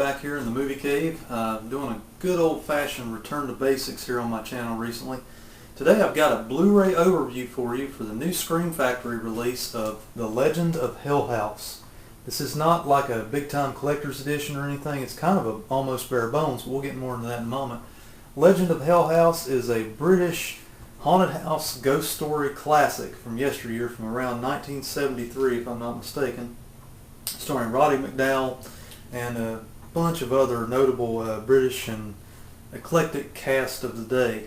back here in the movie cave, doing a good old-fashioned return to basics here on my channel recently. Today I've got a Blu-ray overview for you for the new Scream Factory release of The Legend of Hell House. This is not like a big-time collector's edition or anything. It's kind of almost bare bones, but we'll get more into that in a moment. Legend of Hell House is a British haunted house ghost story classic from yesteryear, from around 1973 if I'm not mistaken, starring Roddy McDowall and a bunch of other notable British and eclectic cast of the day.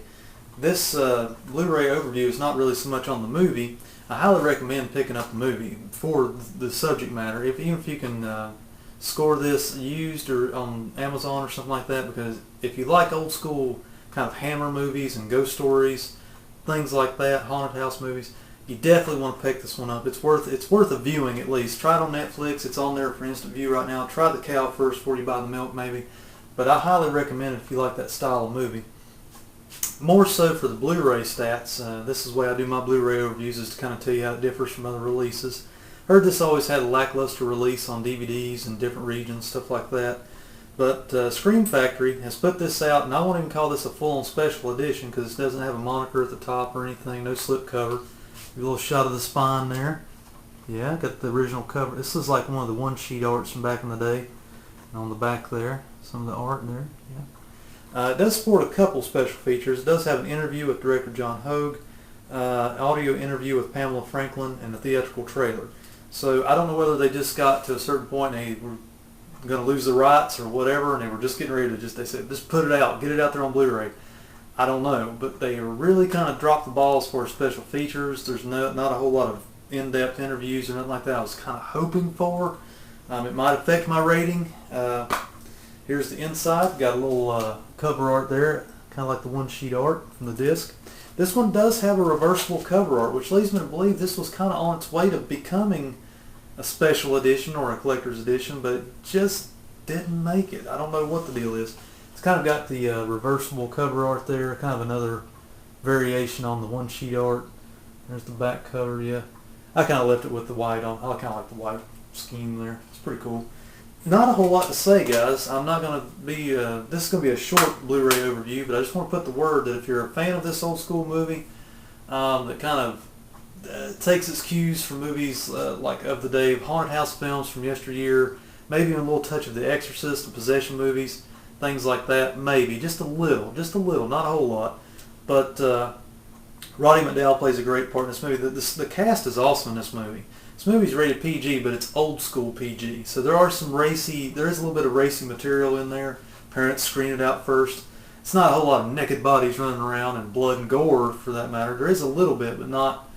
This Blu-ray overview is not really so much on the movie. I highly recommend picking up the movie for the subject matter, even if you can score this used or on Amazon or something like that, because if you like old school kind of Hammer movies and ghost stories, things like that, haunted house movies, you definitely want to pick this one up. It's worth a viewing at least. Try it on Netflix. It's on there for instant view right now. Try the cow first before you buy the milk maybe. But I highly recommend it if you like that style of movie. More so for the Blu-ray stats. This is the way I do my Blu-ray overviews, is to kind of tell you how it differs from other releases. Heard this always had a lackluster release on DVDs in different regions, stuff like that. But Scream Factory has put this out, and I won't even call this a full-on special edition because it doesn't have a moniker at the top or anything, no slip cover. A little shot of the spine there. Yeah, got the original cover. This is like one of the one-sheet arts from back in the day. And on the back there, some of the art there. Yeah. It does support a couple special features. It does have an interview with director John Hogue, audio interview with Pamela Franklin, and a theatrical trailer. So I don't know whether they just got to a certain point and they were going to lose the rights or whatever, and they were just getting ready to they said, just put it out, get it out there on Blu-ray. I don't know, but they really kind of dropped the balls for special features. There's not a whole lot of in-depth interviews or nothing like that I was kind of hoping for. It might affect my rating. Here's the inside. Got a little cover art there, kind of like the one-sheet art from the disc. This one does have a reversible cover art, which leads me to believe this was kind of on its way to becoming a special edition or a collector's edition, but it just didn't make it. I don't know what the deal is. It's kind of got the reversible cover art there, kind of another variation on the one-sheet art. There's the back cover, yeah. I kind of left it with the white on. I kind of like the white scheme there. It's pretty cool. Not a whole lot to say, guys. I'm not going to be, this is going to be a short Blu-ray overview, but I just want to put the word that if you're a fan of this old school movie that kind of takes its cues from movies like of the day, haunted house films from yesteryear, maybe even a little touch of The Exorcist and possession movies, things like that, maybe. Just a little, not a whole lot. But Roddy McDowall plays a great part in this movie. The cast is awesome in this movie. This movie's rated PG, but it's old school PG. So there is a little bit of racy material in there. Parents screen it out first. It's not a whole lot of naked bodies running around and blood and gore for that matter. There is a little bit, but not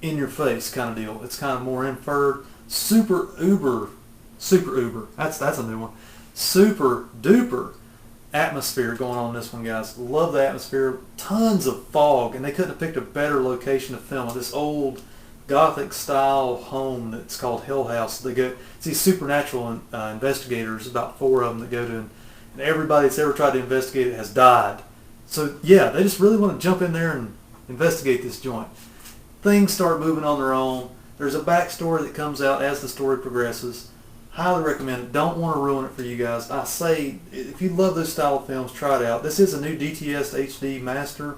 in your face kind of deal. It's kind of more inferred. Super uber. That's a new one. Super duper atmosphere going on in this one, guys. Love the atmosphere. Tons of fog, and they couldn't have picked a better location to film it. This old Gothic style home that's called Hell House. It's these supernatural investigators, about 4 of them that go to, and everybody that's ever tried to investigate it has died. So yeah, they just really want to jump in there and investigate this joint. Things start moving on their own. There's a backstory that comes out as the story progresses. Highly recommend it. Don't want to ruin it for you guys. I say, if you love this style of films, try it out. This is a new DTS HD master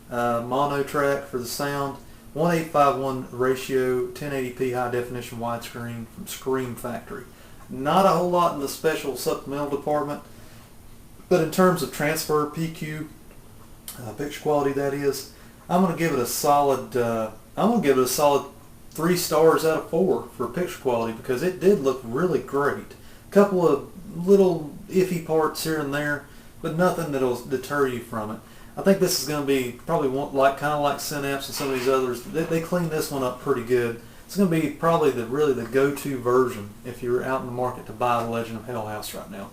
mono track for the sound. 1:851 ratio, 1080p high definition widescreen from Scream Factory. Not a whole lot in the special supplemental department, but in terms of transfer, PQ, picture quality, that is, I'm going to give it a solid. 3 stars out of 4 for picture quality, because it did look really great. A couple of little iffy parts here and there, but nothing that'll deter you from it. I think this is going to be probably kind of like Synapse and some of these others. They cleaned this one up pretty good. It's going to be probably really the go-to version if you're out in the market to buy The Legend of Hell House right now.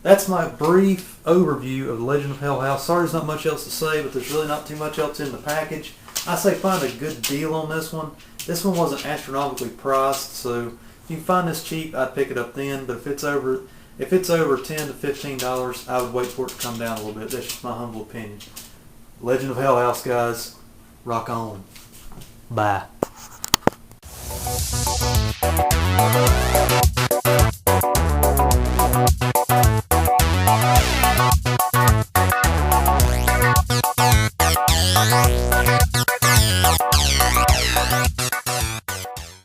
That's my brief overview of The Legend of Hell House. Sorry there's not much else to say, but there's really not too much else in the package. I say find a good deal on this one. This one wasn't astronomically priced, so if you can find this cheap, I'd pick it up then. But if it's over $10 to $15, I would wait for it to come down a little bit. That's just my humble opinion. Legend of Hell House, guys. Rock on. Bye.